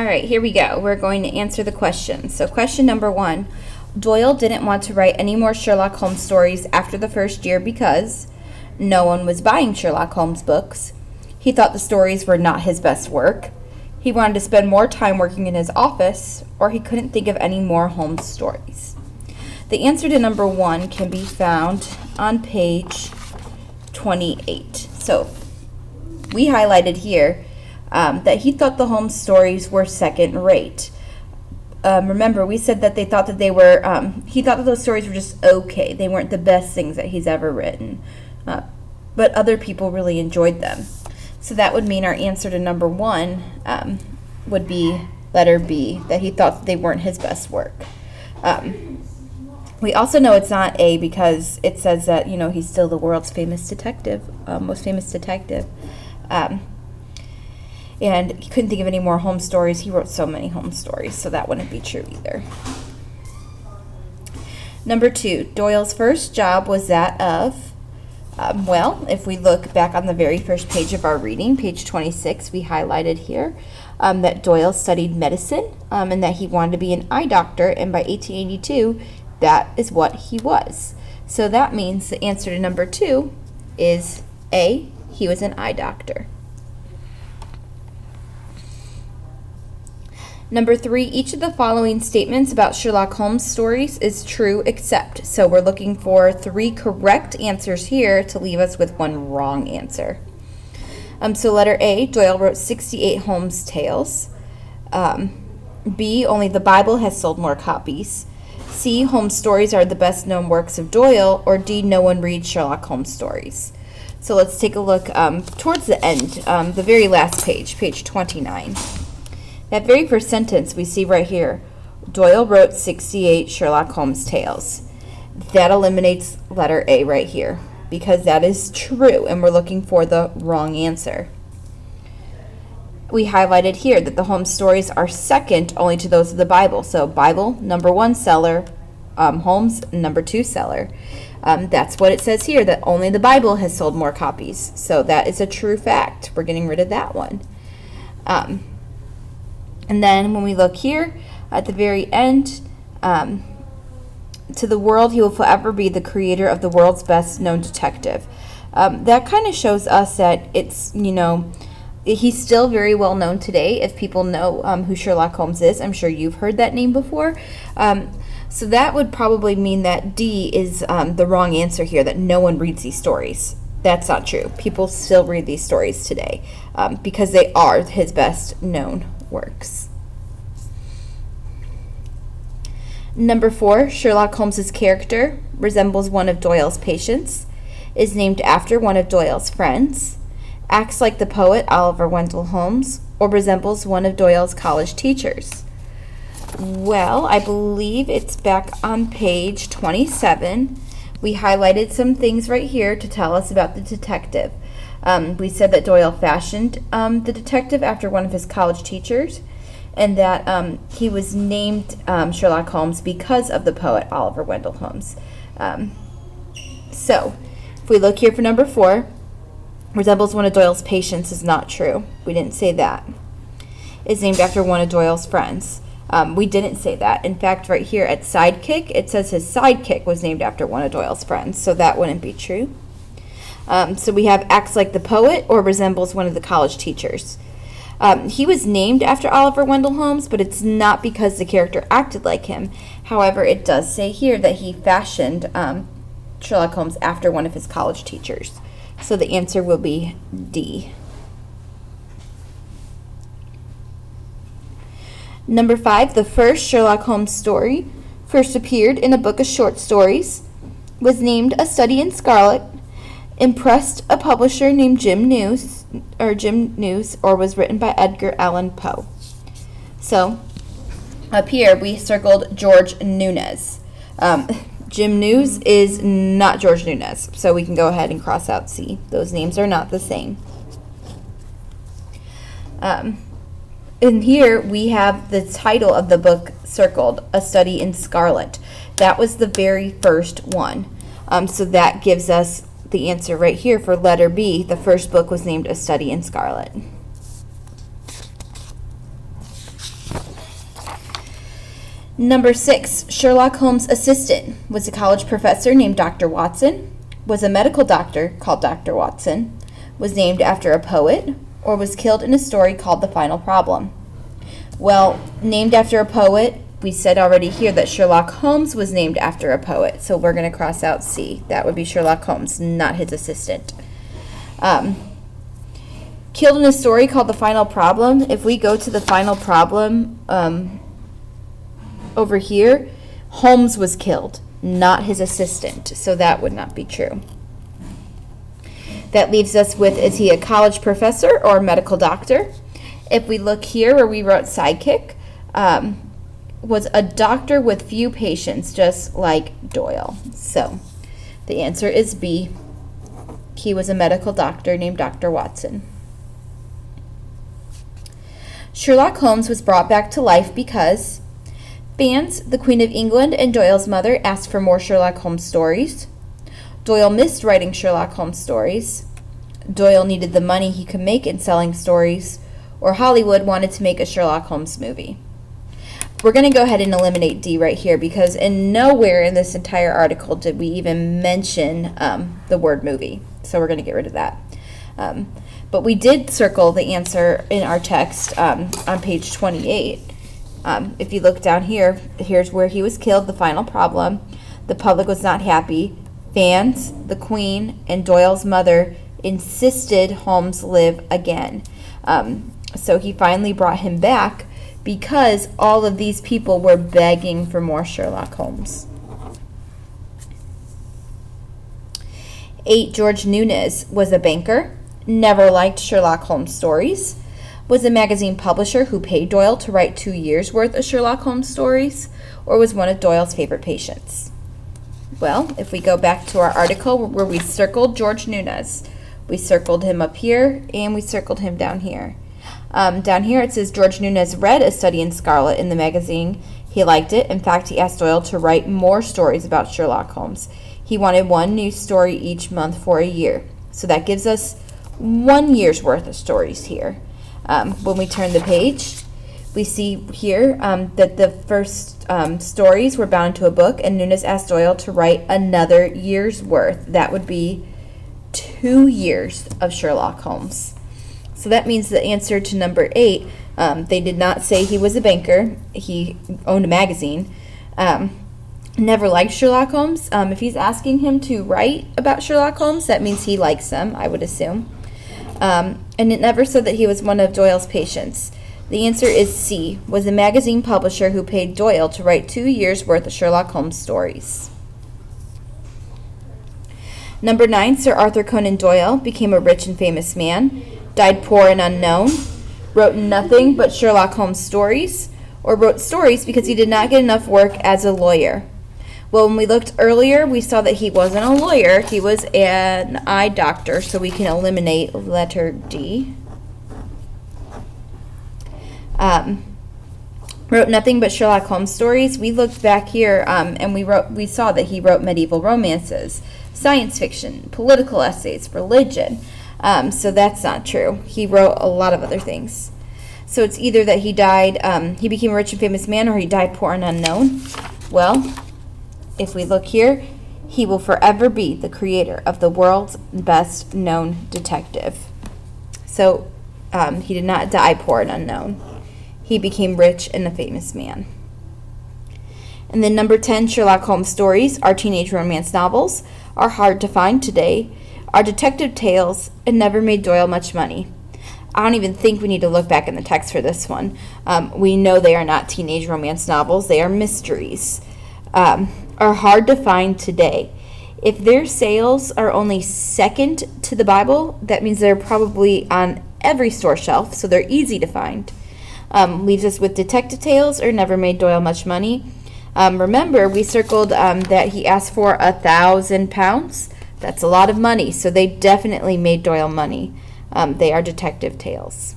All right, here we go. We're going to answer the question. So question number 1, Doyle didn't want to write any more Sherlock Holmes stories after the first year because no one was buying Sherlock Holmes books. He thought the stories were not his best work. He wanted to spend more time working in his office, or he couldn't think of any more Holmes stories. The answer to number 1 can be found on page 28. So we highlighted here that he thought the Holmes stories were second rate. Remember, we said that he thought that those stories were just okay. They weren't the best things that he's ever written. But other people really enjoyed them. So that would mean our answer to number 1 would be letter B, that he thought they weren't his best work. We also know it's not A because it says that, he's still the world's famous detective, most famous detective. And he couldn't think of any more Holmes stories. He wrote so many Holmes stories, so that wouldn't be true either. Number 2, Doyle's first job was that of, if we look back on the very first page of our reading, page 26, we highlighted here that Doyle studied medicine and that he wanted to be an eye doctor, and by 1882, that is what he was. So that means the answer to number 2 is A, he was an eye doctor. Number 3, each of the following statements about Sherlock Holmes stories is true except. So we're looking for 3 correct answers here to leave us with 1 wrong answer. So letter A, Doyle wrote 68 Holmes tales. B, only the Bible has sold more copies. C, Holmes stories are the best known works of Doyle. Or D, no one reads Sherlock Holmes stories. So let's take a look towards the end, the very last page, page 29. That very first sentence we see right here, Doyle wrote 68 Sherlock Holmes tales. That eliminates letter A right here because that is true and we're looking for the wrong answer. We highlighted here that the Holmes stories are second only to those of the Bible. So Bible, number 1 seller, Holmes, number 2 seller. That's what it says here, that only the Bible has sold more copies. So that is a true fact. We're getting rid of that one. And then when we look here at the very end, to the world he will forever be the creator of the world's best known detective. That kind of shows us that it's, he's still very well known today if people know who Sherlock Holmes is. I'm sure you've heard that name before. So that would probably mean that D is the wrong answer here, that no one reads these stories. That's not true. People still read these stories today because they are his best known works. Number 4, Sherlock Holmes's character resembles one of Doyle's patients, is named after one of Doyle's friends, acts like the poet Oliver Wendell Holmes, or resembles one of Doyle's college teachers. Well, I believe it's back on page 27. We highlighted some things right here to tell us about the detective. We said that Doyle fashioned the detective after one of his college teachers, and that he was named Sherlock Holmes because of the poet Oliver Wendell Holmes. So, if we look here for number 4, resembles one of Doyle's patients is not true. We didn't say that. Is named after one of Doyle's friends. We didn't say that. In fact, right here at sidekick, it says his sidekick was named after one of Doyle's friends, so that wouldn't be true. So we have acts like the poet or resembles one of the college teachers. He was named after Oliver Wendell Holmes, but it's not because the character acted like him. However, it does say here that he fashioned Sherlock Holmes after one of his college teachers. So the answer will be D. Number 5, the first Sherlock Holmes story first appeared in a book of short stories, was named A Study in Scarlet, impressed a publisher named Jim News, or was written by Edgar Allan Poe. So, up here we circled George Nunez. Jim News is not George Nunez, so we can go ahead and cross out C. Those names are not the same. And here we have the title of the book circled, A Study in Scarlet. That was the very first one. So that gives us the answer right here for letter B. The first book was named A Study in Scarlet. Number 6, Sherlock Holmes' assistant was a college professor named Dr. Watson, was a medical doctor called Dr. Watson, was named after a poet, or was killed in a story called The Final Problem. Well, named after a poet, we said already here that Sherlock Holmes was named after a poet, so we're going to cross out C. That would be Sherlock Holmes, not his assistant. Killed in a story called The Final Problem. If we go to The Final Problem over here, Holmes was killed, not his assistant, so that would not be true. That leaves us with, is he a college professor or a medical doctor? If we look here where we wrote sidekick, was a doctor with few patients, just like Doyle. So the answer is B. He was a medical doctor named Dr. Watson. Sherlock Holmes was brought back to life because fans, the Queen of England, and Doyle's mother asked for more Sherlock Holmes stories. Doyle missed writing Sherlock Holmes stories. Doyle needed the money he could make in selling stories, or Hollywood wanted to make a Sherlock Holmes movie. We're going to go ahead and eliminate D right here because in nowhere in this entire article did we even mention the word movie. So we're going to get rid of that. But we did circle the answer in our text on page 28. If you look down here, here's where he was killed, the final problem. The public was not happy. Fans, the Queen, and Doyle's mother insisted Holmes live again. So he finally brought him back because all of these people were begging for more Sherlock Holmes. 8, George Nunez was a banker, never liked Sherlock Holmes stories, was a magazine publisher who paid Doyle to write 2 years' worth of Sherlock Holmes stories, or was one of Doyle's favorite patients. Well, if we go back to our article where we circled George Nunez, we circled him up here and we circled him down here. Down here it says George Nunez read A Study in Scarlet in the magazine. He liked it. In fact, he asked Doyle to write more stories about Sherlock Holmes. He wanted one new story each month for a year. So that gives us 1 year's worth of stories here. When we turn the page, we see here that the first stories were bound into a book, and Nunez asked Doyle to write another year's worth. That would be 2 years of Sherlock Holmes. So that means the answer to number 8, they did not say he was a banker. He owned a magazine. Never liked Sherlock Holmes. If he's asking him to write about Sherlock Holmes, that means he likes him, I would assume. And it never said that he was one of Doyle's patients. The answer is C, was a magazine publisher who paid Doyle to write 2 years' worth of Sherlock Holmes stories. Number 9, Sir Arthur Conan Doyle became a rich and famous man, died poor and unknown, wrote nothing but Sherlock Holmes stories, or wrote stories because he did not get enough work as a lawyer. Well, when we looked earlier, we saw that he wasn't a lawyer. He was an eye doctor, so we can eliminate letter D. Wrote nothing but Sherlock Holmes stories. We looked back here and we saw that he wrote medieval romances, science fiction, political essays, religion. So that's not true. He wrote a lot of other things. So it's either that he died, he became a rich and famous man, or he died poor and unknown. Well, if we look here, he will forever be the creator of the world's best known detective. So he did not die poor and unknown. He became rich and a famous man. And then number 10, Sherlock Holmes stories, our teenage romance novels, are hard to find today, are detective tales, and never made Doyle much money. I don't even think we need to look back in the text for this one. We know they are not teenage romance novels. They are mysteries. Are hard to find today. If their sales are only second to the Bible, that means they're probably on every store shelf, so they're easy to find. Leaves us with detective tales or never made Doyle much money. Remember, we circled that he asked for £1,000. That's a lot of money, so they definitely made Doyle money. They are detective tales.